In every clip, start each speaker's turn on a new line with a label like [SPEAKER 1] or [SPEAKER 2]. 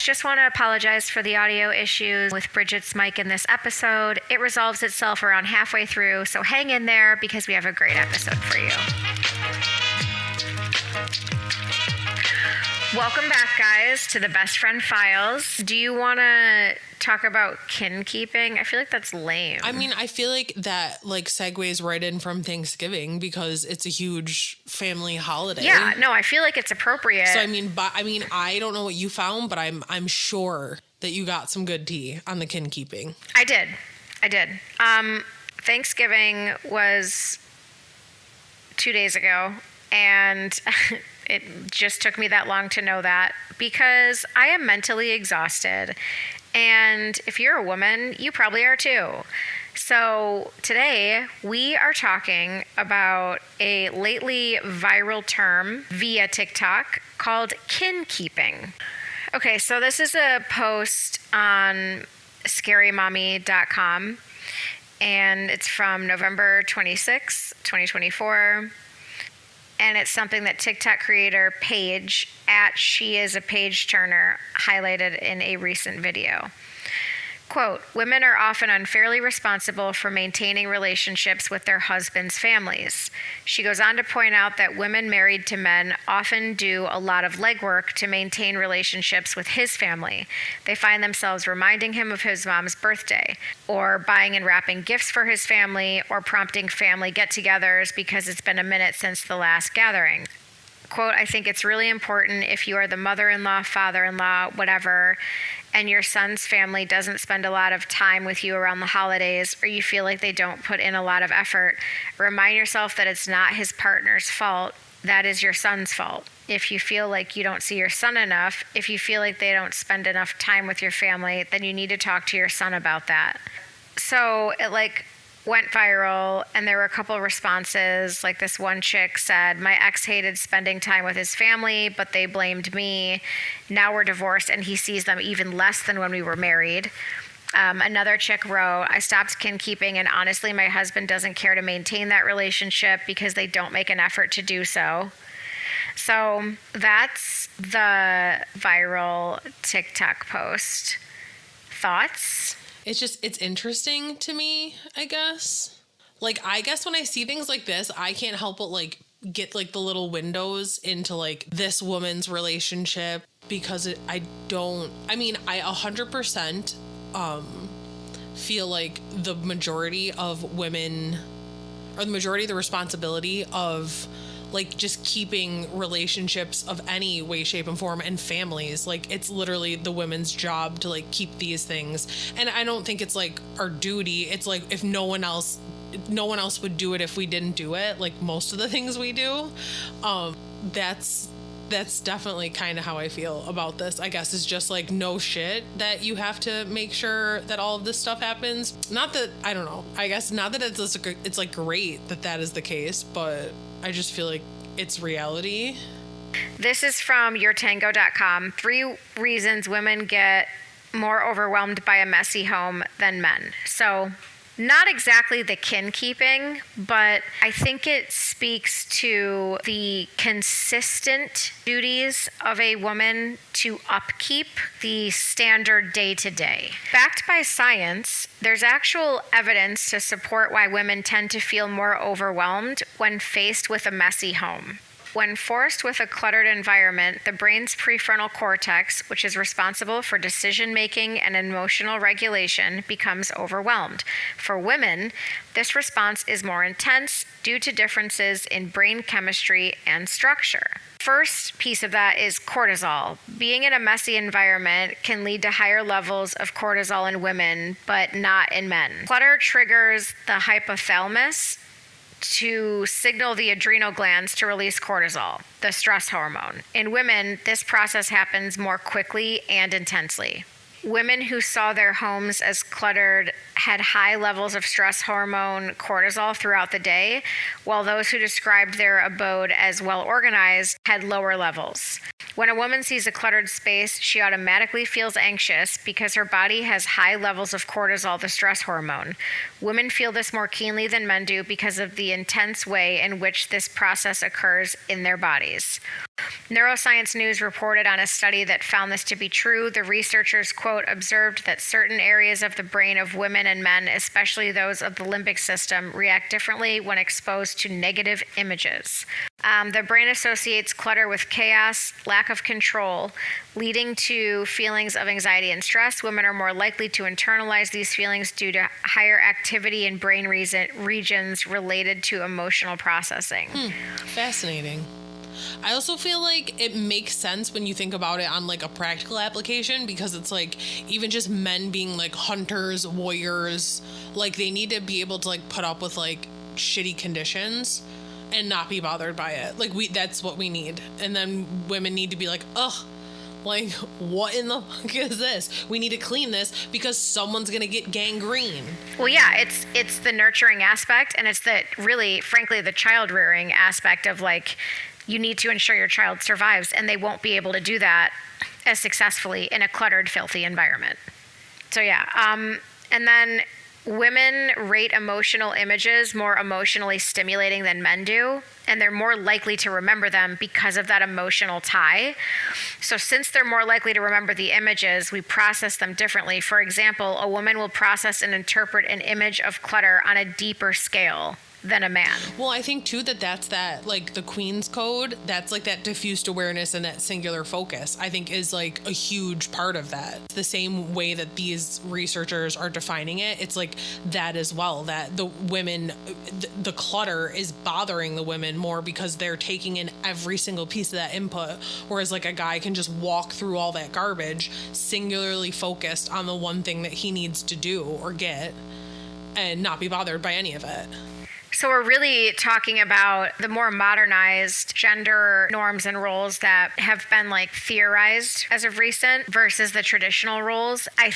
[SPEAKER 1] just want to apologize for the audio issues with Bridget's mic in this episode. It resolves itself around halfway through, so hang in there because we have a great episode for you. Welcome back, guys, to the Best Friend Files. Do you want to talk about kin keeping? I feel like that's lame.
[SPEAKER 2] I mean, I feel like that segues right in from Thanksgiving because it's a huge family holiday.
[SPEAKER 1] Yeah, no, I feel like it's appropriate.
[SPEAKER 2] So I don't know what you found, but I'm sure that you got some good tea on the kin keeping.
[SPEAKER 1] I did. Thanksgiving was 2 days ago, and it just took me that long to know that because I am mentally exhausted. And if you're a woman, you probably are too. So today we are talking about a lately viral term via TikTok called kin keeping. Okay, so this is a post on scarymommy.com, and it's from November 26, 2024. And it's something that TikTok creator Paige @SheIsAPageTurner highlighted in a recent video. Quote, women are often unfairly responsible for maintaining relationships with their husbands' families. She goes on to point out that women married to men often do a lot of legwork to maintain relationships with his family. They find themselves reminding him of his mom's birthday, or buying and wrapping gifts for his family, or prompting family get-togethers because it's been a minute since the last gathering. Quote, I think it's really important if you are the mother-in-law, father-in-law, whatever, and your son's family doesn't spend a lot of time with you around the holidays, or you feel like they don't put in a lot of effort, remind yourself that it's not his partner's fault. That is your son's fault. If you feel like you don't see your son enough, if you feel like they don't spend enough time with your family, then you need to talk to your son about that. So it went viral, and there were a couple of responses. Like this one chick said, my ex hated spending time with his family, but they blamed me. Now we're divorced and he sees them even less than when we were married. Another chick wrote, I stopped kin keeping, and honestly my husband doesn't care to maintain that relationship because they don't make an effort to do so. So that's the viral TikTok post. Thoughts?
[SPEAKER 2] It's interesting to me, I guess. I guess when I see things like this, I can't help but get the little windows into this woman's relationship because I 100% feel like the majority of women, or the majority of the responsibility of just keeping relationships of any way, shape, and form, and families, it's literally the women's job to keep these things. And I don't think it's our duty. It's if no one else would do it if we didn't do it, most of the things we do. That's definitely kind of how I feel about this. I guess it's just no shit that you have to make sure that all of this stuff happens. Not that, I don't know, I guess not that it's great that is the case, but I just feel like it's reality.
[SPEAKER 1] This is from yourtango.com. 3 reasons women get more overwhelmed by a messy home than men. So not exactly the kin keeping, but I think it speaks to the consistent duties of a woman to upkeep the standard day-to-day. Backed by science, there's actual evidence to support why women tend to feel more overwhelmed when faced with a messy home. When forced with a cluttered environment, the brain's prefrontal cortex, which is responsible for decision-making and emotional regulation, becomes overwhelmed. For women, this response is more intense due to differences in brain chemistry and structure. First piece of that is cortisol. Being in a messy environment can lead to higher levels of cortisol in women, but not in men. Clutter triggers the hypothalamus to signal the adrenal glands to release cortisol, the stress hormone. In women, this process happens more quickly and intensely. Women who saw their homes as cluttered had high levels of stress hormone cortisol throughout the day, while those who described their abode as well organized had lower levels. When a woman sees a cluttered space, she automatically feels anxious because her body has high levels of cortisol, the stress hormone. Women feel this more keenly than men do because of the intense way in which this process occurs in their bodies. Neuroscience News reported on a study that found this to be true. The researchers, quote, observed that certain areas of the brain of women and men, especially those of the limbic system, react differently when exposed to negative images. The brain associates clutter with chaos, lack of control, leading to feelings of anxiety and stress. Women are more likely to internalize these feelings due to higher activity in brain regions related to emotional processing.
[SPEAKER 2] Fascinating. I also feel like it makes sense when you think about it on like a practical application, because it's like even just men being like hunters, warriors, like they need to be able to like put up with like shitty conditions and not be bothered by it. Like that's what we need. And then women need to be like, ugh, like what in the fuck is this? We need to clean this because someone's gonna get gangrene.
[SPEAKER 1] Well, yeah, it's the nurturing aspect, and it's the really, frankly, the child rearing aspect of like, you need to ensure your child survives, and they won't be able to do that as successfully in a cluttered, filthy environment. So yeah, and then women rate emotional images more emotionally stimulating than men do, and they're more likely to remember them because of that emotional tie. So since they're more likely to remember the images, we process them differently. For example, a woman will process and interpret an image of clutter on a deeper scale than a man.
[SPEAKER 2] Well, I think too that's that like the Queen's Code, that's like that diffused awareness and that singular focus, I think is like a huge part of that. The same way that these researchers are defining it, it's like that as well, that the women, the clutter is bothering the women more because they're taking in every single piece of that input, whereas like a guy can just walk through all that garbage singularly focused on the one thing that he needs to do or get and not be bothered by any of it.
[SPEAKER 1] So we're really talking about the more modernized gender norms and roles that have been like theorized as of recent versus the traditional roles. I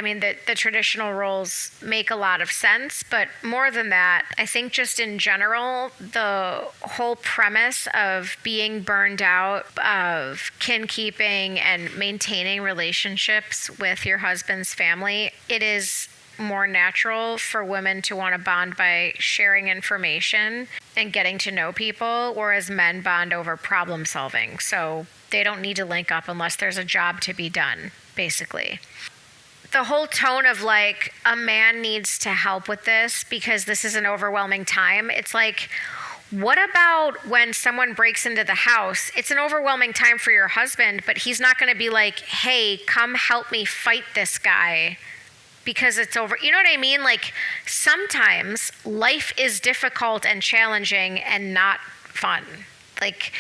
[SPEAKER 1] mean, the traditional roles make a lot of sense, but more than that, I think just in general, the whole premise of being burned out, of kin keeping and maintaining relationships with your husband's family, it is more natural for women to want to bond by sharing information and getting to know people, whereas men bond over problem solving. So they don't need to link up unless there's a job to be done, basically. The whole tone of like, a man needs to help with this because this is an overwhelming time. It's like, what about when someone breaks into the house? It's an overwhelming time for your husband, but he's not going to be like, hey, come help me fight this guy because it's over. You know what I mean? Like, sometimes life is difficult and challenging and not fun. Like,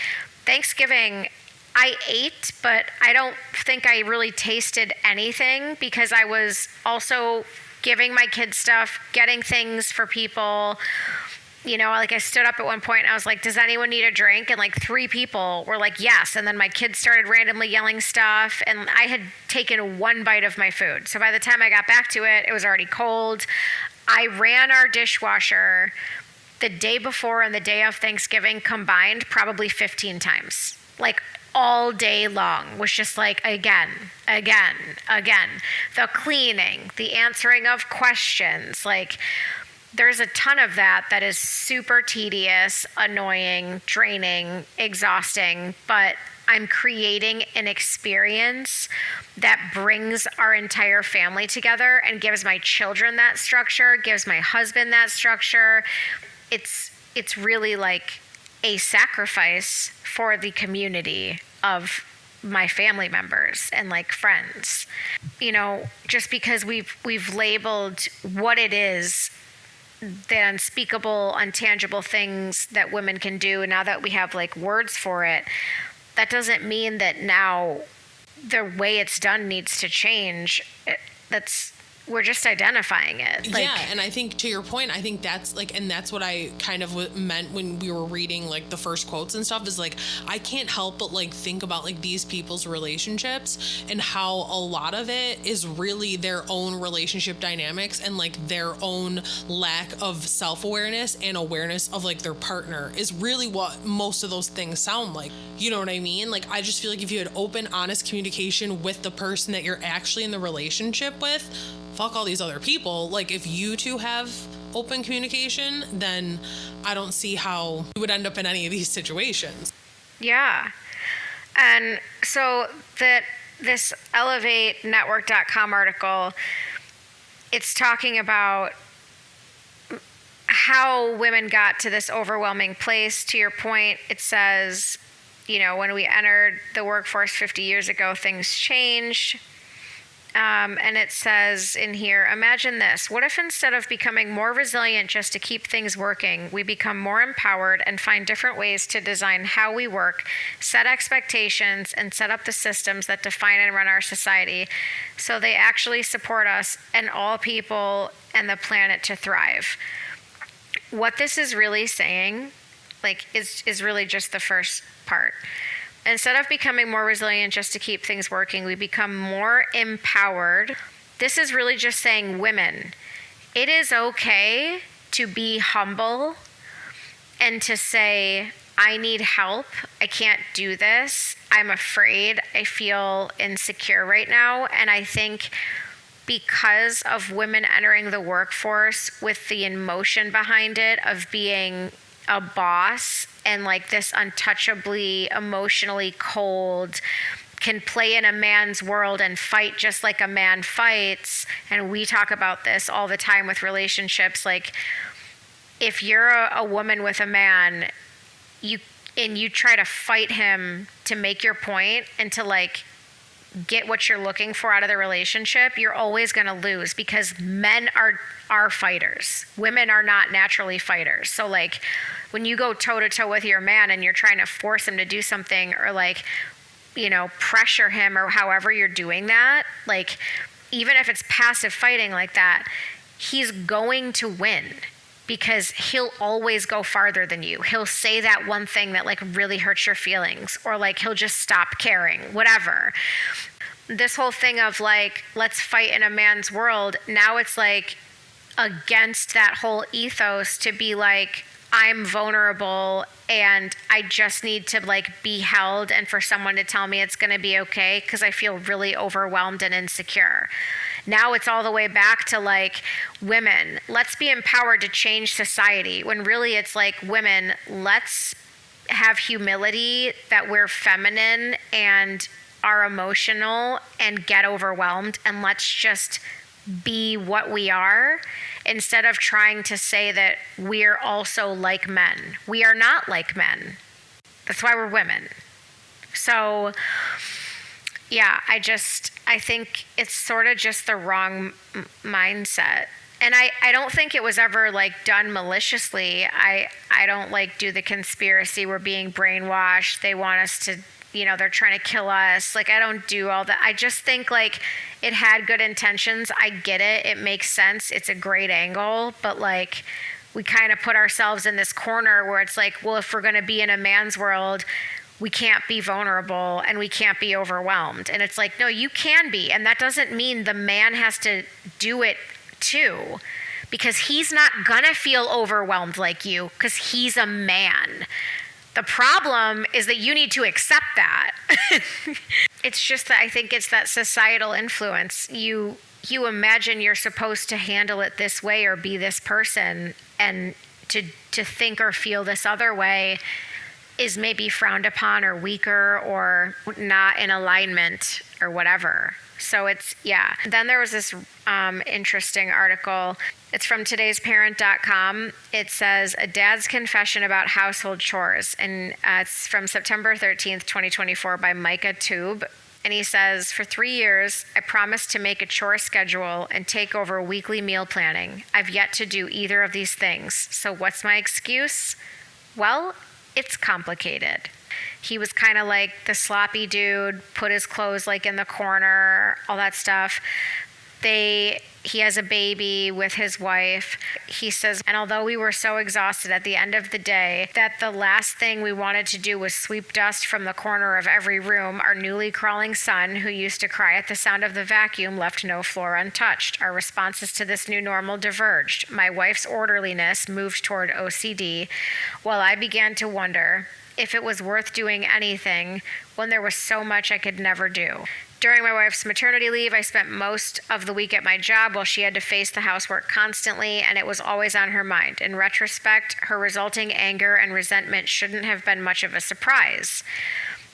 [SPEAKER 1] Thanksgiving, I ate, but I don't think I really tasted anything because I was also giving my kids stuff, getting things for people. You know, like I stood up at one point and I was like, does anyone need a drink? And like 3 people were like, yes. And then my kids started randomly yelling stuff. And I had taken 1 bite of my food. So by the time I got back to it, it was already cold. I ran our dishwasher the day before and the day of Thanksgiving combined probably 15 times. Like all day long was just like again. The cleaning, the answering of questions, like there's a ton of that is super tedious, annoying, draining, exhausting, but I'm creating an experience that brings our entire family together and gives my children that structure, gives my husband that structure. It's really like a sacrifice for the community of my family members and like friends. You know, just because we've labeled what it is, the unspeakable, untangible things that women can do, and now that we have like words for it, that doesn't mean that now the way it's done needs to change. We're just identifying it.
[SPEAKER 2] Like, yeah, and I think to your point, I think that's like, and that's what I kind of meant when we were reading like the first quotes and stuff, is like, I can't help but like think about like these people's relationships and how a lot of it is really their own relationship dynamics and like their own lack of self-awareness and awareness of like their partner is really what most of those things sound like. You know what I mean? Like, I just feel like if you had open, honest communication with the person that you're actually in the relationship with, fuck all these other people. Like, if you two have open communication, then I don't see how you would end up in any of these situations.
[SPEAKER 1] Yeah. And so that this ElevateNetwork.com article, it's talking about how women got to this overwhelming place. To your point, it says, when we entered the workforce 50 years ago, things changed. And it says in here, imagine this. What if instead of becoming more resilient just to keep things working, we become more empowered and find different ways to design how we work, set expectations, and set up the systems that define and run our society so they actually support us and all people and the planet to thrive. What this is really saying, is really just the first part. Instead of becoming more resilient just to keep things working, we become more empowered. This is really just saying, women, it is okay to be humble and to say, I need help. I can't do this. I'm afraid. I feel insecure right now. And I think because of women entering the workforce with the emotion behind it of being a boss and this untouchably emotionally cold, can play in a man's world and fight just like a man fights. And we talk about this all the time with relationships. If you're a woman with a man, you try to fight him to make your point and to get what you're looking for out of the relationship, you're always going to lose because men are fighters. Women are not naturally fighters. So when you go toe to toe with your man and you're trying to force him to do something or pressure him or however you're doing that, even if it's passive fighting like that, he's going to win because he'll always go farther than you. He'll say that one thing that really hurts your feelings, or he'll just stop caring, whatever. This whole thing of let's fight in a man's world, now it's against that whole ethos to be I'm vulnerable and I just need to be held and for someone to tell me it's going to be okay because I feel really overwhelmed and insecure. Now it's all the way back to women, let's be empowered to change society, when really it's women, let's have humility that we're feminine and are emotional and get overwhelmed, and let's just be what we are instead of trying to say that we're also like men. We are not like men. That's why we're women. So yeah, I think it's sort of just the wrong mindset. And I don't think it was ever done maliciously. I don't do the conspiracy, we're being brainwashed, they want us to, they're trying to kill us. I don't do all that. I just think it had good intentions. I get it. It makes sense. It's a great angle. But we kind of put ourselves in this corner where it's well, if we're going to be in a man's world, we can't be vulnerable and we can't be overwhelmed. And it's no, you can be. And that doesn't mean the man has to do it too, because he's not going to feel overwhelmed like you because he's a man. The problem is that you need to accept that. It's just that I think it's that societal influence. You imagine you're supposed to handle it this way or be this person, and to think or feel this other way is maybe frowned upon or weaker or not in alignment or whatever. So it's, yeah. Then there was this interesting article. It's from todaysparent.com. It says, A Dad's Confession About Household Chores. And it's from September 13th, 2024 by Micah Tube. And he says, for 3 years, I promised to make a chore schedule and take over weekly meal planning. I've yet to do either of these things. So what's my excuse? Well, it's complicated. He was kind of like the sloppy dude, put his clothes in the corner, all that stuff. He has a baby with his wife. He says, and although we were so exhausted at the end of the day that the last thing we wanted to do was sweep dust from the corner of every room, our newly crawling son, who used to cry at the sound of the vacuum, left no floor untouched. Our responses to this new normal diverged. My wife's orderliness moved toward OCD, while I began to wonder if it was worth doing anything when there was so much I could never do. During my wife's maternity leave, I spent most of the week at my job while she had to face the housework constantly, and it was always on her mind. In retrospect, her resulting anger and resentment shouldn't have been much of a surprise.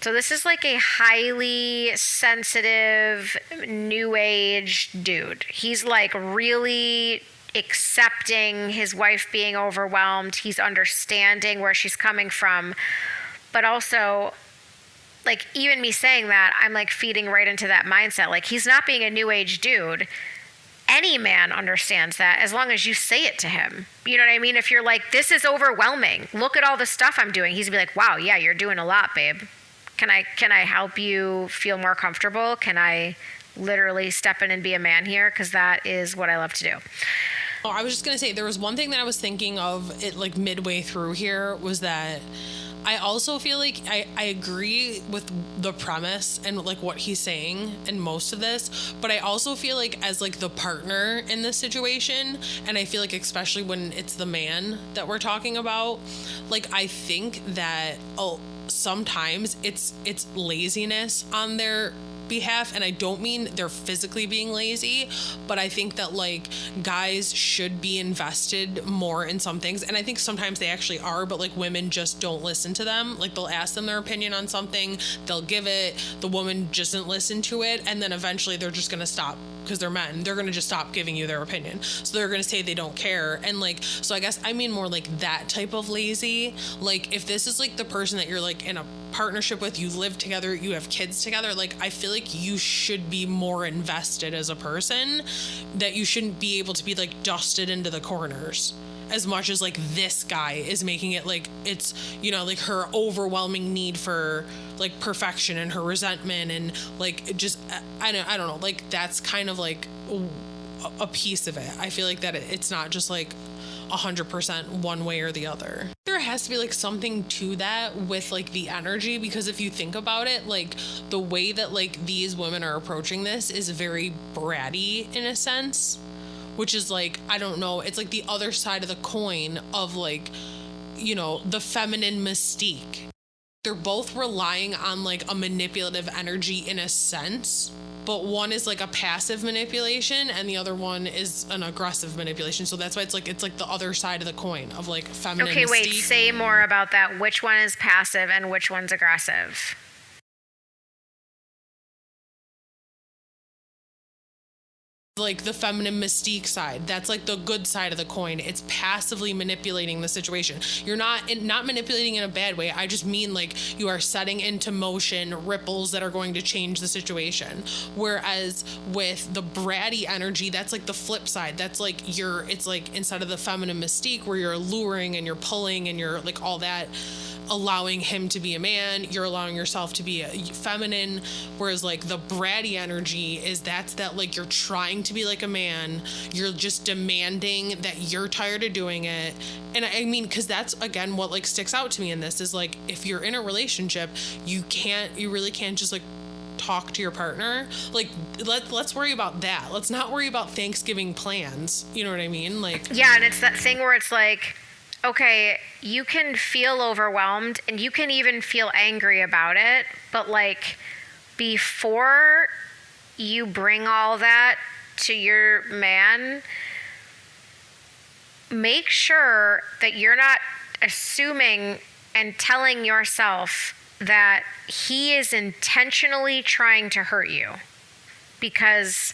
[SPEAKER 1] So this is like a highly sensitive, new age dude. He's like really accepting his wife being overwhelmed. He's understanding where she's coming from. But also, like, even me saying that, I'm like feeding right into that mindset. Like, he's not being a new age dude. Any man understands that as long as you say it to him. You know what I mean? If you're like, this is overwhelming, look at all the stuff I'm doing, he's gonna be like, wow, yeah, you're doing a lot, babe. Can I help you feel more comfortable? Can I literally step in and be a man here? Because that is what I love to do.
[SPEAKER 2] Oh, I was just gonna say, there was one thing that I was thinking of it like midway through here, was that I also feel like I agree with the premise and like what he's saying in most of this, but I also feel like as like the partner in this situation, and I feel like especially when it's the man that we're talking about, like I think that sometimes it's laziness on their behalf, and I don't mean they're physically being lazy, but I think that like guys should be invested more in some things, and I think sometimes they actually are, but like women just don't listen to them. Like they'll ask them their opinion on something, they'll give it, the woman just doesn't listen to it, and then eventually they're just gonna stop, because they're men, they're gonna just stop giving you their opinion, so they're gonna say they don't care. And like, so I guess I mean more like that type of lazy. Like if this is like the person that you're like in a partnership with, you live together, you have kids together, like I feel like you should be more invested as a person, that you shouldn't be able to be like dusted into the corners as much as like this guy is making it like it's, you know, like her overwhelming need for like perfection and her resentment and like it just I don't know, like that's kind of like a piece of it. I feel like that it's not just like 100% one way or the other. There has to be like something to that with like the energy, because if you think about it, like the way that like these women are approaching this is very bratty in a sense, which is like, I don't know, it's like the other side of the coin of like, you know, the feminine mystique. They're both relying on like a manipulative energy in a sense, but one is like a passive manipulation and the other one is an aggressive manipulation. So that's why it's like the other side of the coin of like feminine mystique.
[SPEAKER 1] Okay, wait, say more about that. Which one is passive and which one's aggressive?
[SPEAKER 2] Like the feminine mystique side, that's like the good side of the coin. It's passively manipulating the situation. You're not manipulating in a bad way. I just mean like you are setting into motion ripples that are going to change the situation. Whereas with the bratty energy, that's like the flip side. That's like it's like instead of the feminine mystique where you're alluring and you're pulling and you're like all that, allowing him to be a man, you're allowing yourself to be a feminine. Whereas like the bratty energy is that like you're trying to be like a man, you're just demanding that you're tired of doing it. And I mean, because that's again what like sticks out to me in this is like if you're in a relationship, you really can't just like talk to your partner. Like let's worry about that. Let's not worry about Thanksgiving plans. You know what I mean? Like,
[SPEAKER 1] yeah, and it's that thing where it's like, okay, you can feel overwhelmed and you can even feel angry about it, but like before you bring all that to your man, make sure that you're not assuming and telling yourself that he is intentionally trying to hurt you, because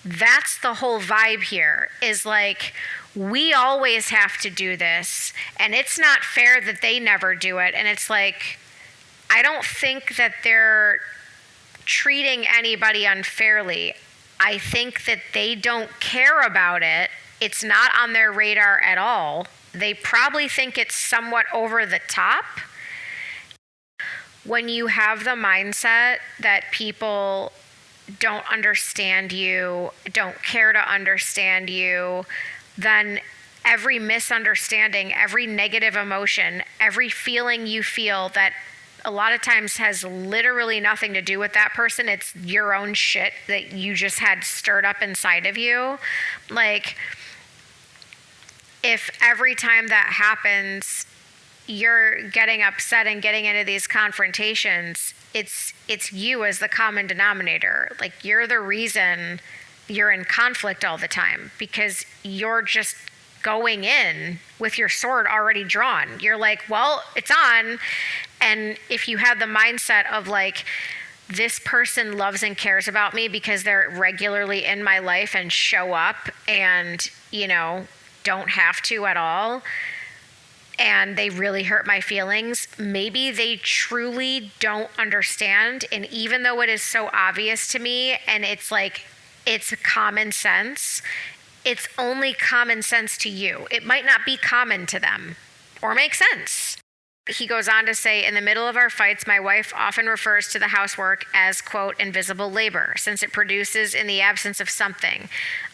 [SPEAKER 1] that's the whole vibe here is like, we always have to do this and it's not fair that they never do it. And it's like, I don't think that they're treating anybody unfairly. I think that they don't care about it. It's not on their radar at all. They probably think it's somewhat over the top. When you have the mindset that people don't understand you, don't care to understand you, then every misunderstanding, every negative emotion, every feeling you feel that a lot of times has literally nothing to do with that person, it's your own shit that you just had stirred up inside of you. Like, if every time that happens, you're getting upset and getting into these confrontations, it's you as the common denominator. Like, you're the reason you're in conflict all the time, because you're just going in with your sword already drawn. You're like, well, it's on. And if you have the mindset of like, this person loves and cares about me because they're regularly in my life and show up and, you know, don't have to at all, and they really hurt my feelings, maybe they truly don't understand. And even though it is so obvious to me and it's like, it's common sense, it's only common sense to you. It might not be common to them or make sense. He goes on to say, in the middle of our fights, my wife often refers to the housework as, quote, invisible labor, since it produces in the absence of something,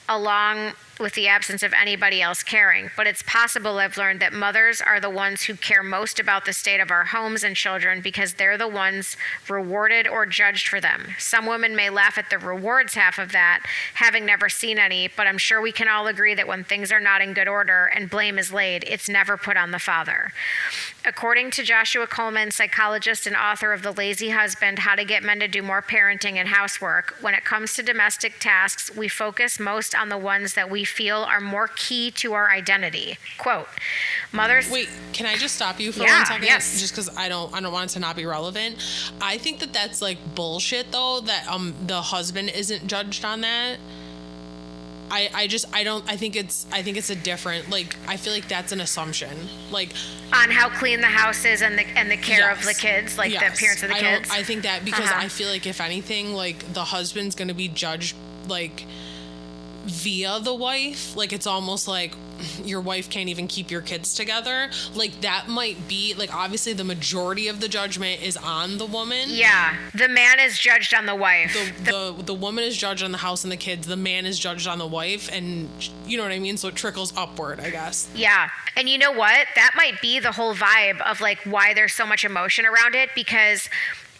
[SPEAKER 1] along with the absence of anybody else caring. But it's possible, I've learned, that mothers are the ones who care most about the state of our homes and children because they're the ones rewarded or judged for them. Some women may laugh at the rewards half of that, having never seen any, but I'm sure we can all agree that when things are not in good order and blame is laid, it's never put on the father. According to Joshua Coleman, psychologist and author of The Lazy Husband, How to Get Men to Do More Parenting and Housework, when it comes to domestic tasks, we focus most on the ones that we feel are more key to our identity. Quote, mothers...
[SPEAKER 2] Wait, can I just stop you for
[SPEAKER 1] Yeah,
[SPEAKER 2] 1 second?
[SPEAKER 1] yes.
[SPEAKER 2] Just because I don't want it to not be relevant. I think that that's like bullshit though, that the husband isn't judged on that. I think it's a different, like, I feel like that's an assumption. Like,
[SPEAKER 1] on how clean the house is and the care of the kids, like the appearance of the kids.
[SPEAKER 2] I think that because I feel like if anything, like the husband's gonna be judged like via the wife. Like it's almost like your wife can't even keep your kids together. Like that might be like, obviously the majority of the judgment is on the woman.
[SPEAKER 1] Yeah, the man is judged on the wife.
[SPEAKER 2] The woman is judged on the house and the kids. The man is judged on the wife, and you know what I mean? So it trickles upward, I guess.
[SPEAKER 1] Yeah. And you know what? That might be the whole vibe of like why there's so much emotion around it, because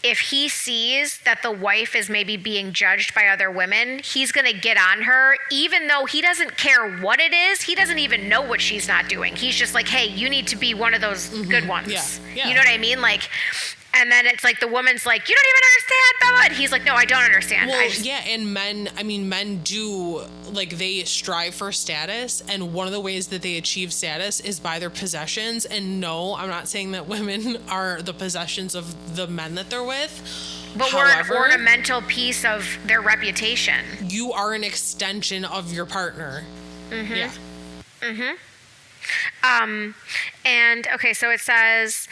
[SPEAKER 1] if he sees that the wife is maybe being judged by other women, he's going to get on her, even though he doesn't care what it is. He doesn't even know what she's not doing. He's just like, hey, you need to be one of those good ones.
[SPEAKER 2] Yeah.
[SPEAKER 1] You know what I mean? Like, and then it's like the woman's like, you don't even understand, Bella. And he's like, no, I don't understand.
[SPEAKER 2] Well, yeah, and men do, like, they strive for status, and one of the ways that they achieve status is by their possessions. And no, I'm not saying that women are the possessions of the men that they're with.
[SPEAKER 1] But
[SPEAKER 2] however,
[SPEAKER 1] we're an ornamental piece of their reputation.
[SPEAKER 2] You are an extension of your partner. Mm-hmm. Yeah.
[SPEAKER 1] Mm-hmm. And, okay, so it says...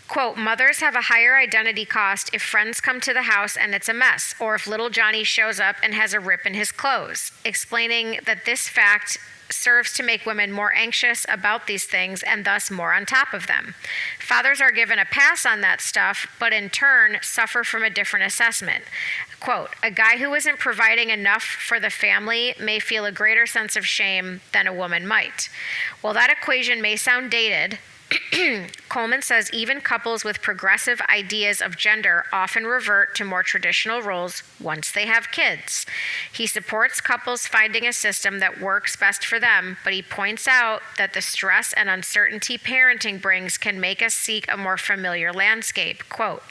[SPEAKER 1] Quote, mothers have a higher identity cost if friends come to the house and it's a mess, or if little Johnny shows up and has a rip in his clothes, explaining that this fact serves to make women more anxious about these things and thus more on top of them. Fathers are given a pass on that stuff, but in turn suffer from a different assessment. Quote, a guy who isn't providing enough for the family may feel a greater sense of shame than a woman might. While that equation may sound dated, Coleman says even couples with progressive ideas of gender often revert to more traditional roles once they have kids. He supports couples finding a system that works best for them, but he points out that the stress and uncertainty parenting brings can make us seek a more familiar landscape. Quote,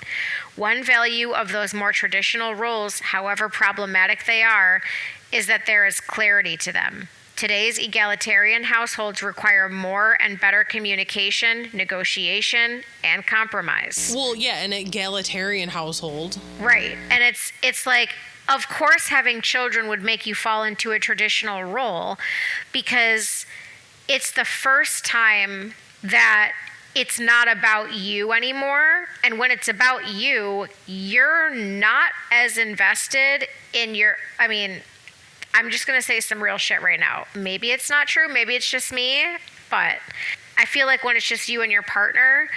[SPEAKER 1] one value of those more traditional roles, however problematic they are, is that there is clarity to them. Today's egalitarian households require more and better communication, negotiation, and compromise.
[SPEAKER 2] Well, yeah, an egalitarian household.
[SPEAKER 1] Right. And it's like, of course having children would make you fall into a traditional role, because it's the first time that it's not about you anymore. And when it's about you, you're not as invested in I'm just going to say some real shit right now. Maybe it's not true. Maybe it's just me. But I feel like when it's just you and your partner,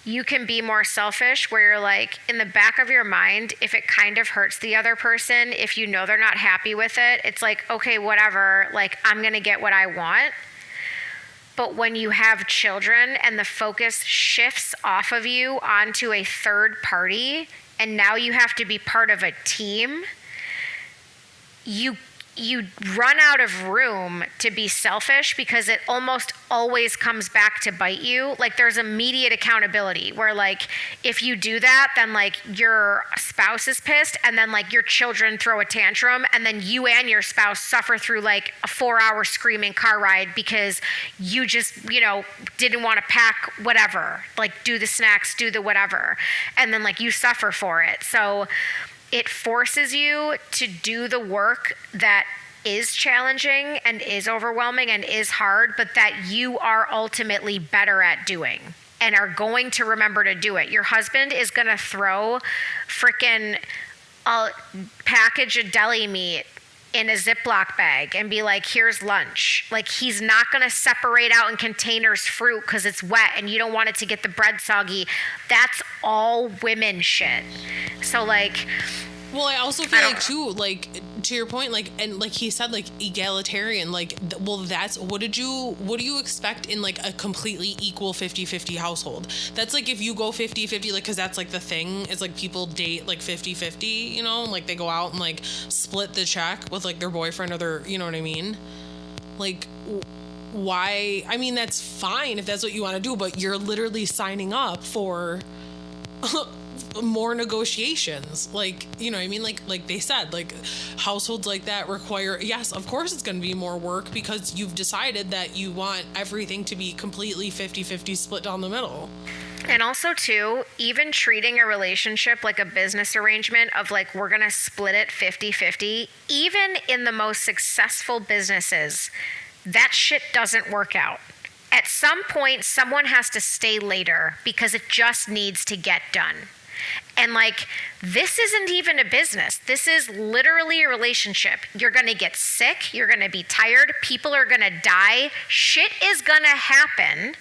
[SPEAKER 1] you can be more selfish, where you're like, in the back of your mind, if it kind of hurts the other person, if you know they're not happy with it, it's like, okay, whatever. Like, I'm going to get what I want. But when you have children and the focus shifts off of you onto a third party, and now you have to be part of a team, you run out of room to be selfish because it almost always comes back to bite you. Like there's immediate accountability where like if you do that, then like your spouse is pissed and then like your children throw a tantrum and then you and your spouse suffer through like a 4-hour screaming car ride because you just, didn't want to pack whatever, like do the snacks, do the whatever. And then like you suffer for it. So it forces you to do the work that is challenging and is overwhelming and is hard, but that you are ultimately better at doing and are going to remember to do it. Your husband is going to throw frickin' a package of deli meat in a Ziploc bag and be like, here's lunch. Like he's not going to separate out in containers fruit because it's wet and you don't want it to get the bread soggy. That's all women shit. So like,
[SPEAKER 2] well, I also feel like too, like to your point, like, and like he said, like egalitarian, like, well, that's, what do you expect in like a completely equal 50-50 household? That's like, if you go 50-50, like, cause that's like the thing is like people date like 50-50, like they go out and like split the check with like their boyfriend or their, you know what I mean? Like, why? I mean, that's fine if that's what you want to do, but you're literally signing up for more negotiations, like, you know what I mean, like they said, like households like that require, yes, of course it's going to be more work because you've decided that you want everything to be completely 50-50 split down the middle.
[SPEAKER 1] And also too, even treating a relationship like a business arrangement of like we're going to split it 50-50, even in the most successful businesses, that shit doesn't work out. At some point someone has to stay later because it just needs to get done. And like, this isn't even a business. This is literally a relationship. You're going to get sick. You're going to be tired. People are going to die. Shit is going to happen.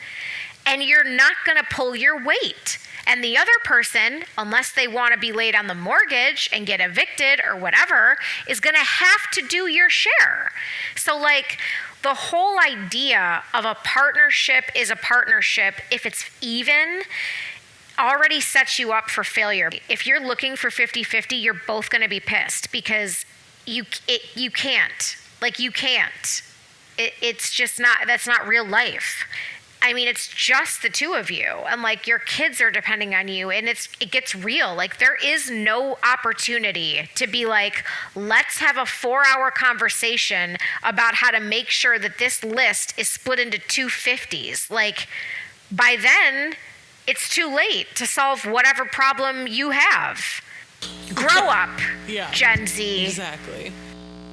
[SPEAKER 1] And you're not going to pull your weight. And the other person, unless they want to be late on the mortgage and get evicted or whatever, is going to have to do your share. So like, the whole idea of a partnership is a partnership if it's even already sets you up for failure. If you're looking for 50-50, you're both going to be pissed because you can't. Like you can't. It's just not, that's not real life. I mean, it's just the two of you and like your kids are depending on you and it gets real. Like there is no opportunity to be like, let's have a 4-hour conversation about how to make sure that this list is split into 2 50s. Like by then, it's too late to solve whatever problem you have. Grow up, yeah. Gen Z.
[SPEAKER 2] Exactly.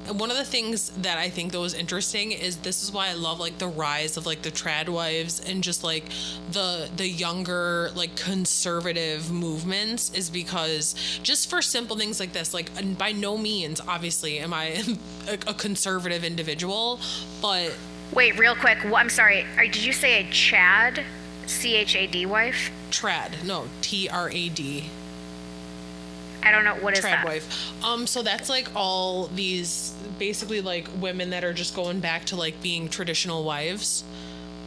[SPEAKER 2] And one of the things that I think that was interesting is this is why I love like the rise of like the trad wives and just like the younger like conservative movements is because just for simple things like this, like, and by no means obviously am I a conservative individual, but
[SPEAKER 1] wait, real quick, I'm sorry, did you say a Chad? CHAD wife?
[SPEAKER 2] Trad. No, TRAD.
[SPEAKER 1] I don't know. What is
[SPEAKER 2] Trad
[SPEAKER 1] that?
[SPEAKER 2] Wife. So that's like all these basically like women that are just going back to like being traditional wives.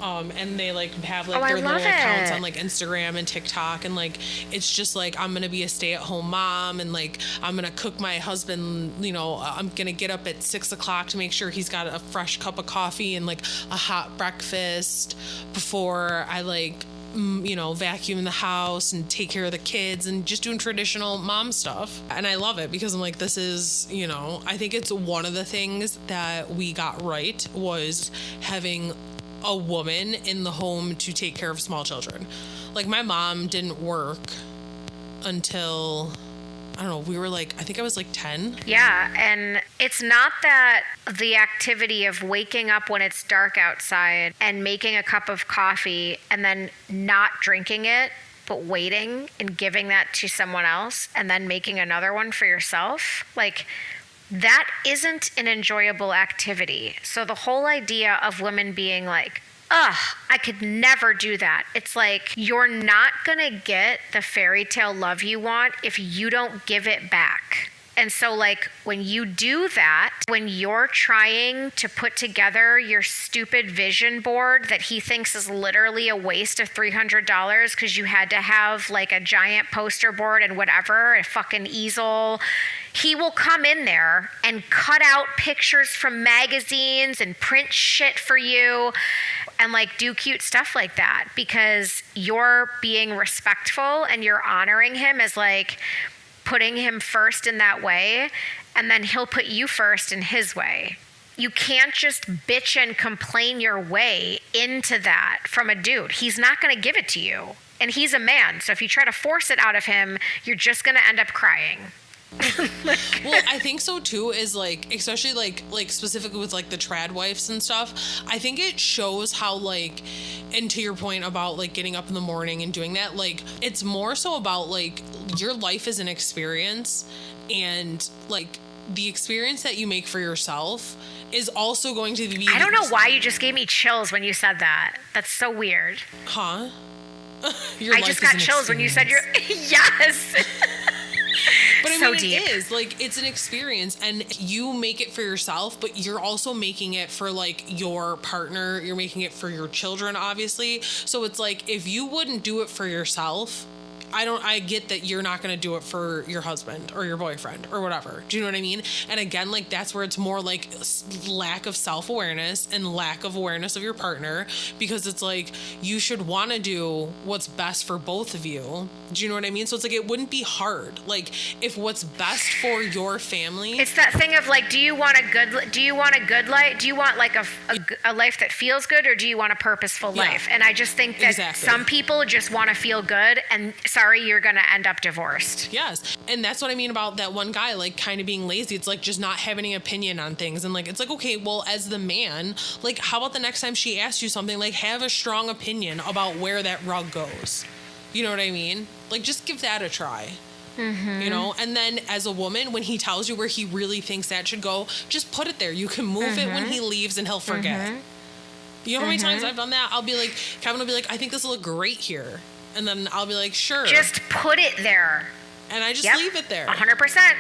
[SPEAKER 2] And they like have like their little accounts on like Instagram and TikTok, and like it's just like, I'm gonna be a stay-at-home mom and like I'm gonna cook my husband, I'm gonna get up at 6 o'clock to make sure he's got a fresh cup of coffee and like a hot breakfast before I like vacuum the house and take care of the kids and just doing traditional mom stuff. And I love it because I'm like, this is, I think it's one of the things that we got right was having a woman in the home to take care of small children. Like my mom didn't work until, I don't know, we were like, I think I was like 10.
[SPEAKER 1] Yeah, and it's not that the activity of waking up when it's dark outside and making a cup of coffee and then not drinking it, but waiting and giving that to someone else and then making another one for yourself. Like, that isn't an enjoyable activity. So the whole idea of women being like, ugh, I could never do that. It's like, you're not going to get the fairy tale love you want if you don't give it back. And so, like, when you do that, when you're trying to put together your stupid vision board that he thinks is literally a waste of $300 because you had to have like a giant poster board and whatever, a fucking easel, he will come in there and cut out pictures from magazines and print shit for you and like do cute stuff like that because you're being respectful and you're honoring him as like putting him first in that way, and then he'll put you first in his way. You can't just bitch and complain your way into that from a dude. He's not going to give it to you. And he's a man. So if you try to force it out of him, you're just going to end up crying.
[SPEAKER 2] Well, I think so too, is like, especially like specifically with like the trad wives and stuff, I think it shows how like, and to your point about like getting up in the morning and doing that, like it's more so about like your life is an experience, and like the experience that you make for yourself is also going to be.
[SPEAKER 1] I don't know why you just gave me chills when you said that. That's so weird.
[SPEAKER 2] Huh?
[SPEAKER 1] I just got chills when you said your yes.
[SPEAKER 2] But I
[SPEAKER 1] so
[SPEAKER 2] mean,
[SPEAKER 1] deep.
[SPEAKER 2] it is like, it's an experience, and you make it for yourself, but you're also making it for like your partner. You're making it for your children, obviously. So it's like, if you wouldn't do it for yourself, I get that you're not going to do it for your husband or your boyfriend or whatever. Do you know what I mean? And again, like that's where it's more like lack of self-awareness and lack of awareness of your partner, because it's like you should want to do what's best for both of you. Do you know what I mean? So it's like, it wouldn't be hard. Like if what's best for your family.
[SPEAKER 1] It's that thing of like, do you want a good life? Do you want like a life that feels good, or do you want a purposeful life? And I just think that some people just want to feel good, and sorry, you're going to end up divorced.
[SPEAKER 2] Yes. And that's what I mean about that one guy, like kind of being lazy. It's like just not having an opinion on things. And like, it's like, okay, well, as the man, like how about the next time she asks you something, like have a strong opinion about where that rug goes. You know what I mean? Like just give that a try. Mm-hmm. You know, and then as a woman, when he tells you where he really thinks that should go, just put it there. You can move it when he leaves and he'll forget. You know how many times I've done that? I'll be like, Kevin will be like, I think this will look great here. And then I'll be like, sure.
[SPEAKER 1] Just put it there.
[SPEAKER 2] And I just leave it there.
[SPEAKER 1] 100%.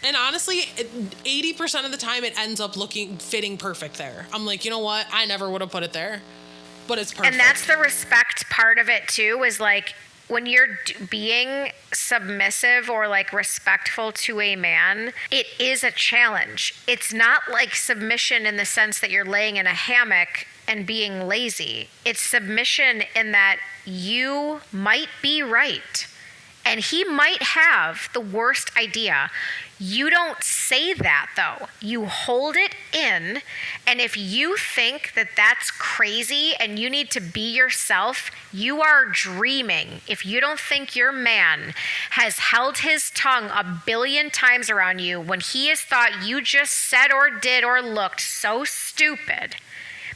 [SPEAKER 2] And honestly, 80% of the time it ends up fitting perfect there. I'm like, you know what? I never would have put it there, but it's perfect.
[SPEAKER 1] And that's the respect part of it too, is like when you're being submissive or like respectful to a man, it is a challenge. It's not like submission in the sense that you're laying in a hammock and being lazy. It's submission in that you might be right and he might have the worst idea. You don't say that though. You hold it in, and if you think that that's crazy and you need to be yourself, you are dreaming. If you don't think your man has held his tongue a billion times around you when he has thought you just said or did or looked so stupid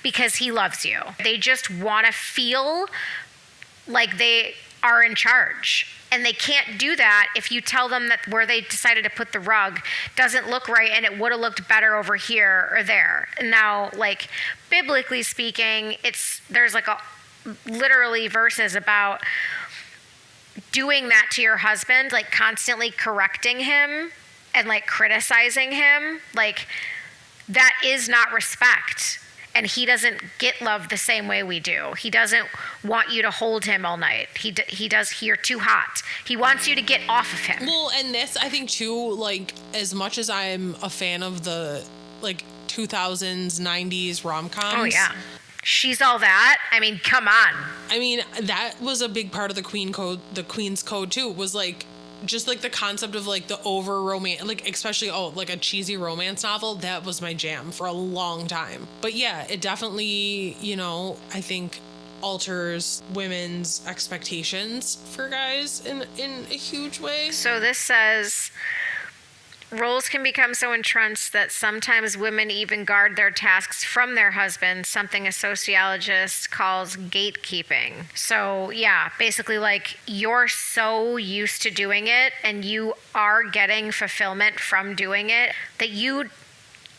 [SPEAKER 1] because he loves you. They just want to feel like they are in charge. And they can't do that if you tell them that where they decided to put the rug doesn't look right and it would have looked better over here or there. Now, like, biblically speaking, there's like literally verses about doing that to your husband, like constantly correcting him and like criticizing him. Like, that is not respect. And he doesn't get love the same way we do. He doesn't want you to hold him all night. You're too hot. He wants you to get off of him.
[SPEAKER 2] Well, and this, I think too, like, as much as I'm a fan of the, like, 2000s, 90s rom-coms.
[SPEAKER 1] Oh, yeah. She's All That. I mean, come on.
[SPEAKER 2] I mean, that was a big part of the Queen's Code too, was like, just like the concept of like the over romance, like especially like a cheesy romance novel. That was my jam for a long time. But yeah, it definitely, you know, I think alters women's expectations for guys in a huge way.
[SPEAKER 1] So this says, roles can become so entrenched that sometimes women even guard their tasks from their husbands, something a sociologist calls gatekeeping. So yeah, basically like you're so used to doing it and you are getting fulfillment from doing it that you,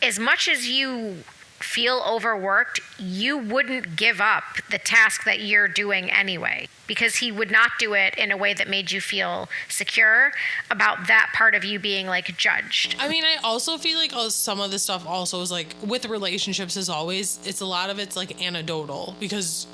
[SPEAKER 1] as much as you feel overworked, you wouldn't give up the task that you're doing anyway, because he would not do it in a way that made you feel secure about that part of you being like judged.
[SPEAKER 2] I mean, I also feel like some of the stuff also is like with relationships, as always, it's a lot of it's like anecdotal, because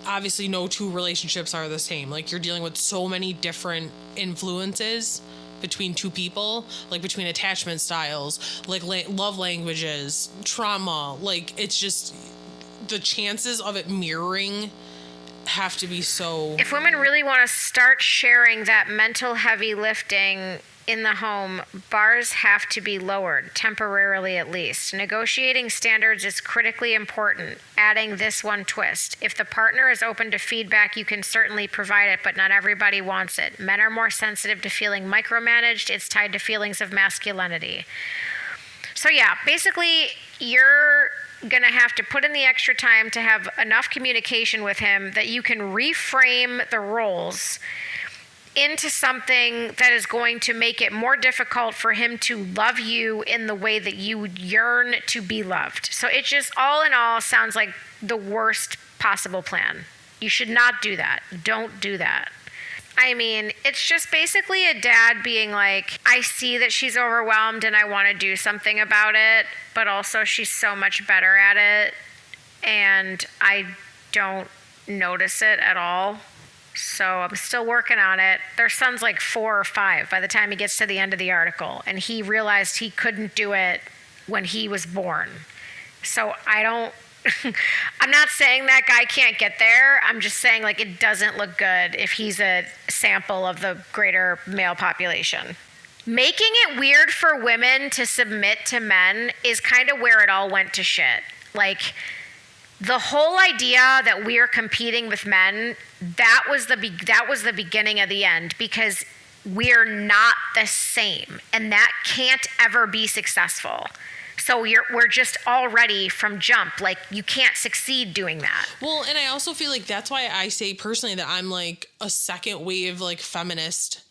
[SPEAKER 2] obviously no two relationships are the same. Like, you're dealing with so many different influences between two people, like between attachment styles, like love languages, trauma. Like, it's just the chances of it mirroring have to be so.
[SPEAKER 1] If women really want to start sharing that mental heavy lifting in the home, bars have to be lowered, temporarily at least. Negotiating standards is critically important. Adding this one twist: if the partner is open to feedback, you can certainly provide it, but not everybody wants it. Men are more sensitive to feeling micromanaged. It's tied to feelings of masculinity. So yeah, basically, you're going to have to put in the extra time to have enough communication with him that you can reframe the roles into something that is going to make it more difficult for him to love you in the way that you yearn to be loved. So it just, all in all, sounds like the worst possible plan. You should not do that. Don't do that. I mean, it's just basically a dad being like, I see that she's overwhelmed and I want to do something about it, but also she's so much better at it and I don't notice it at all. So I'm still working on it. Their son's like 4 or 5 by the time he gets to the end of the article, and he realized he couldn't do it when he was born. So I'm not saying that guy can't get there. I'm just saying, like, it doesn't look good if he's a sample of the greater male population. Making it weird for women to submit to men is kind of where it all went to shit. Like, the whole idea that we're competing with men, that was the beginning of the end, because we're not the same, and that can't ever be successful. So we're just already from jump, like, you can't succeed doing that.
[SPEAKER 2] Well, and I also feel like that's why I say personally that I'm like a second wave like feminist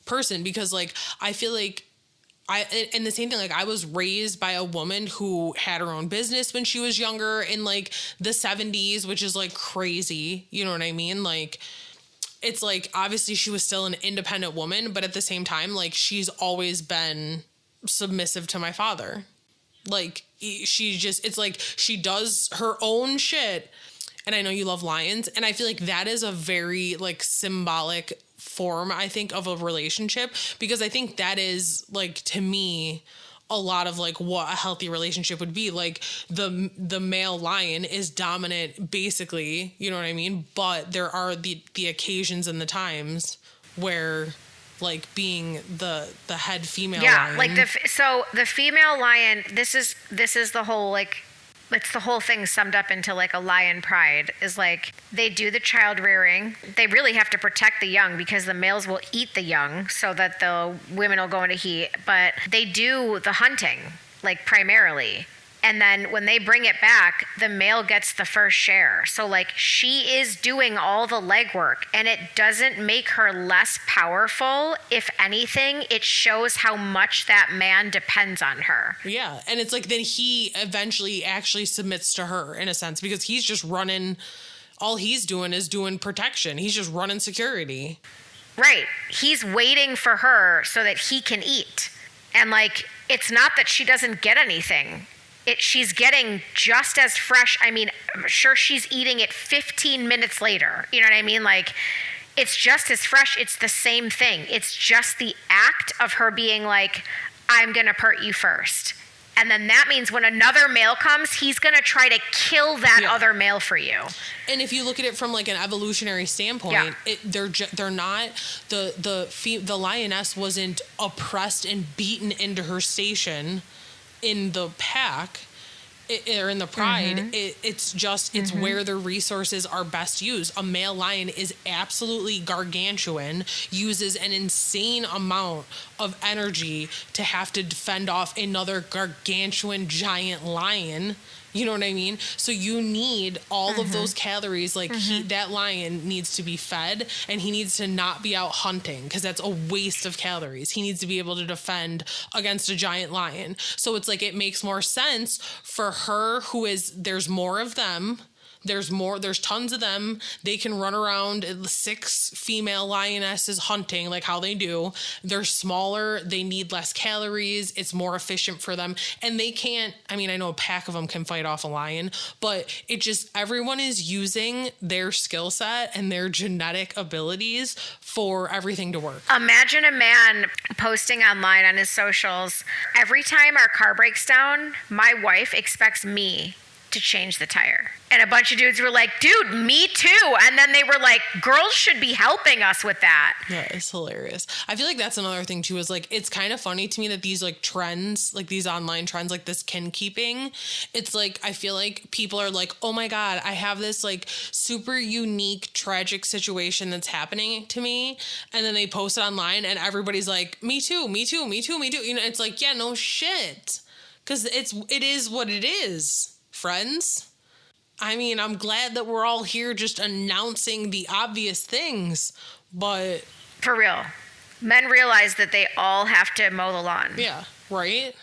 [SPEAKER 2] person, because like I feel like and the same thing, like, I was raised by a woman who had her own business when she was younger in like the 70s, which is like crazy. You know what I mean? Like, it's like, obviously she was still an independent woman, but at the same time, like, she's always been submissive to my father. Like, it's like she does her own shit. And I know you love lions, and I feel like that is a very like symbolic form, I think, of a relationship, because I think that is, like, to me, a lot of like what a healthy relationship would be. Like, the male lion is dominant, basically, you know what I mean? But there are the occasions and the times where, like, being the head female lion.
[SPEAKER 1] Like the female lion, this is the whole, like, it's the whole thing summed up into like a lion pride, is like, they do the child rearing. They really have to protect the young because the males will eat the young so that the women will go into heat. But they do the hunting, like, primarily. And then when they bring it back, the male gets the first share. So, like, she is doing all the legwork, and it doesn't make her less powerful. If anything, it shows how much that man depends on her.
[SPEAKER 2] Yeah. And it's like, then he eventually actually submits to her in a sense, because he's just running, all he's doing is doing protection. He's just running security.
[SPEAKER 1] Right. He's waiting for her so that he can eat. And, like, it's not that she doesn't get anything. She's getting just as fresh. I mean, I'm sure she's eating it 15 minutes later. You know what I mean? Like, it's just as fresh. It's the same thing. It's just the act of her being like, I'm going to pert you first. And then that means when another male comes, he's going to try to kill that other male for you.
[SPEAKER 2] And if you look at it from like an evolutionary standpoint, they're not, the lioness wasn't oppressed and beaten into her station in the pack or in the pride. Mm-hmm. It's where the resources are best used. A male lion is absolutely gargantuan, uses an insane amount of energy to have to fend off another gargantuan giant lion. You know what I mean? So you need all of those calories. Like that lion needs to be fed, and he needs to not be out hunting because that's a waste of calories. He needs to be able to defend against a giant lion. So it's like it makes more sense for her there's more of them. There's tons of them. They can run around 6 female lionesses hunting like how they do. They're smaller. They need less calories. It's more efficient for them. And they can't, I mean, I know a pack of them can fight off a lion, but everyone is using their skill set and their genetic abilities for everything to work.
[SPEAKER 1] Imagine a man posting online on his socials, every time our car breaks down, my wife expects me to change the tire. And a bunch of dudes were like, dude, me too. And then they were like, girls should be helping us with that.
[SPEAKER 2] Yeah, it's hilarious. I feel like that's another thing too, is like, it's kind of funny to me that these like trends, like these online trends, like this kin keeping, it's like, I feel like people are like, oh my God, I have this like super unique, tragic situation that's happening to me. And then they post it online and everybody's like, me too, me too, me too, me too. You know, it's like, yeah, no shit. 'Cause it is what it is. Friends. I mean, I'm glad that we're all here just announcing the obvious things, but...
[SPEAKER 1] For real. Men realize that they all have to mow the lawn.
[SPEAKER 2] Yeah, right?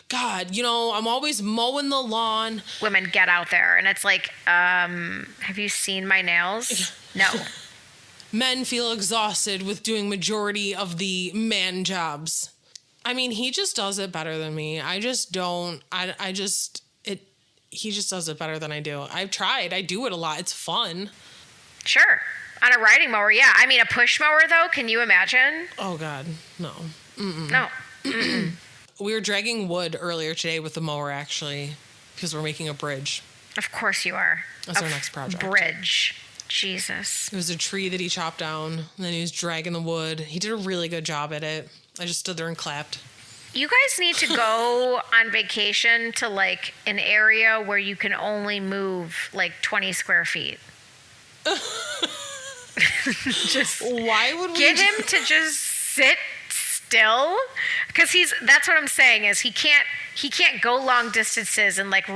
[SPEAKER 2] God, you know, I'm always mowing the lawn.
[SPEAKER 1] Women get out there, and it's like, have you seen my nails? No.
[SPEAKER 2] Men feel exhausted with doing majority of the man jobs. I mean, he just does it better than me. I just don't... He just does it better than I do. I've tried. I do it a lot. It's fun.
[SPEAKER 1] Sure. On a riding mower, yeah. I mean, a push mower, though, can you imagine?
[SPEAKER 2] Oh, God. No. Mm-mm.
[SPEAKER 1] No.
[SPEAKER 2] We were dragging wood earlier today with the mower, actually, because we're making a bridge.
[SPEAKER 1] Of course you are.
[SPEAKER 2] That's our next project.
[SPEAKER 1] Bridge. Jesus.
[SPEAKER 2] It was a tree that he chopped down, and then he was dragging the wood. He did a really good job at it. I just stood there and clapped.
[SPEAKER 1] You guys need to go on vacation to like an area where you can only move like 20 square feet. Just
[SPEAKER 2] why would we
[SPEAKER 1] get him to just sit still? Because that's what I'm saying is he can't go long distances and like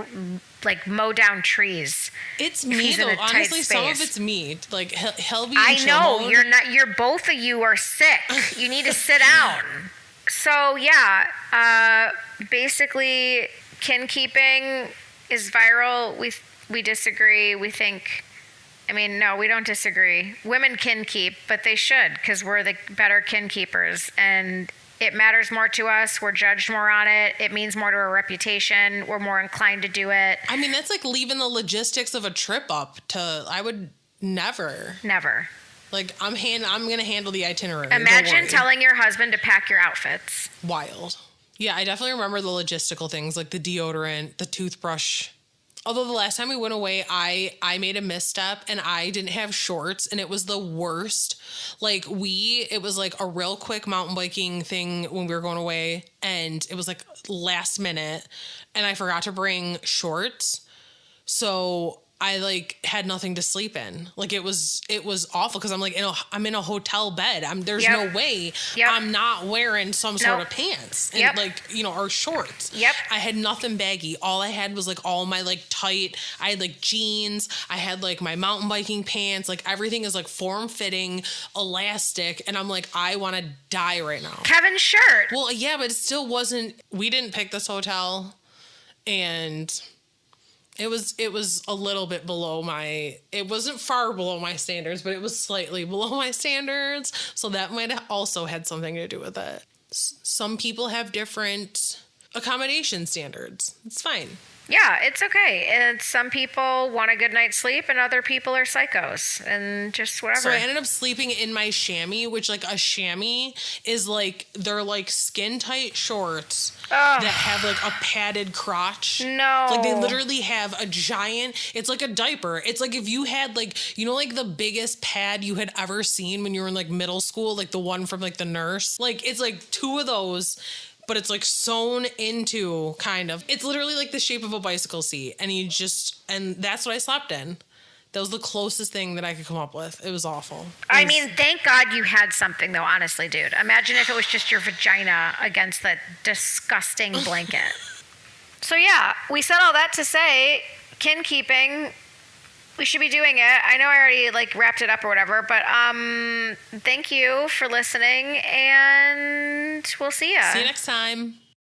[SPEAKER 1] mow down trees.
[SPEAKER 2] It's me though. Honestly, some of it's me. Like he'll be in
[SPEAKER 1] I
[SPEAKER 2] chill
[SPEAKER 1] know
[SPEAKER 2] mode.
[SPEAKER 1] you're both of you are sick. You need to sit down. So yeah, basically, kin keeping is viral. We disagree. We think, I mean, no, we don't disagree. Women kin keep, but they should because we're the better kin keepers, and it matters more to us. We're judged more on it. It means more to our reputation. We're more inclined to do it.
[SPEAKER 2] I mean, that's like leaving the logistics of a trip up to. I would never. Like, I'm going to handle the itinerary.
[SPEAKER 1] Imagine telling your husband to pack your outfits.
[SPEAKER 2] Wild. Yeah, I definitely remember the logistical things, like the deodorant, the toothbrush. Although the last time we went away, I made a misstep and I didn't have shorts and it was the worst. Like it was like a real quick mountain biking thing when we were going away and it was like last minute and I forgot to bring shorts. So I like had nothing to sleep in. Like it was awful because I'm like, I'm in a hotel bed. There's no way I'm not wearing some sort of pants and like, or shorts.
[SPEAKER 1] Yep.
[SPEAKER 2] I had nothing baggy. All I had was like all my like tight, I had like jeans. I had like my mountain biking pants. Like everything is like form fitting, elastic. And I'm like, I want to die right now.
[SPEAKER 1] Kevin's shirt.
[SPEAKER 2] Well, yeah, but it still wasn't, we didn't pick this hotel and it was a little bit below it wasn't far below my standards, but it was slightly below my standards. So that might have also had something to do with it. Some people have different accommodation standards. It's fine.
[SPEAKER 1] Yeah, it's okay. And some people want a good night's sleep and other people are psychos and just whatever.
[SPEAKER 2] So I ended up sleeping in my chamois, which like a chamois is like, they're like skin tight shorts that have like a padded crotch.
[SPEAKER 1] No.
[SPEAKER 2] Like they literally have a giant, it's like a diaper. It's like if you had like, like the biggest pad you had ever seen when you were in like middle school, like the one from like the nurse. Like it's like 2 of those, but it's like sewn into kind of. It's literally like the shape of a bicycle seat. And that's what I slept in. That was the closest thing that I could come up with. It was awful.
[SPEAKER 1] I mean, thank God you had something though, honestly, dude. Imagine if it was just your vagina against that disgusting blanket. So yeah, we said all that to say kin keeping. We should be doing it. I know I already like wrapped it up or whatever, but thank you for listening, and we'll see ya.
[SPEAKER 2] See you next time.